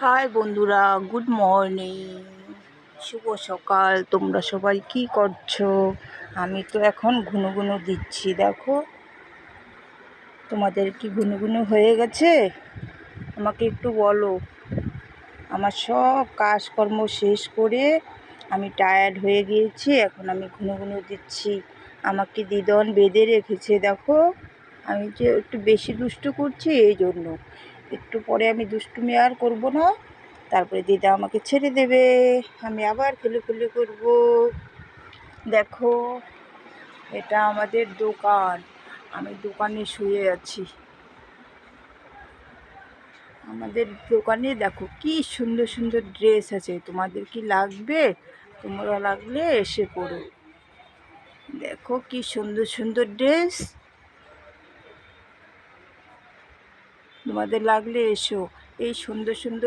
High বন্ধুরা, good morning, শুভ সকাল। তোমরা সবাই কি করছো? আমি তো এখন ঘুনুঘুনু দিচ্ছি। দেখো, তোমাদের কি ঘুনুঘুনু হয়ে গেছে? আমাকে একটু বলো। আমার সব কাজকর্ম শেষ করে আমি টায়ার্ড হয়ে গিয়েছি, এখন আমি ঘুনুঘুনু দিচ্ছি। আমাকে দিদন বেঁধে রেখেছে। দেখো, আমি যে একটু বেশি দুষ্টু করছি, এই জন্য। একটু পরে আমি দুষ্টুমি আর করবো না, তারপরে দিদা আমাকে ছেড়ে দেবে, আমি আবার খেলে করব। দেখো, এটা আমাদের দোকান, আমি দোকানে শুয়ে আছি। আমাদের দোকানে দেখো কি সুন্দর সুন্দর ড্রেস আছে। তোমাদের কি লাগবে? তোমরা লাগলে এসে পড়ো। দেখো কি সুন্দর সুন্দর ড্রেস, তোমাদের লাগলে এসো। এই সুন্দর সুন্দর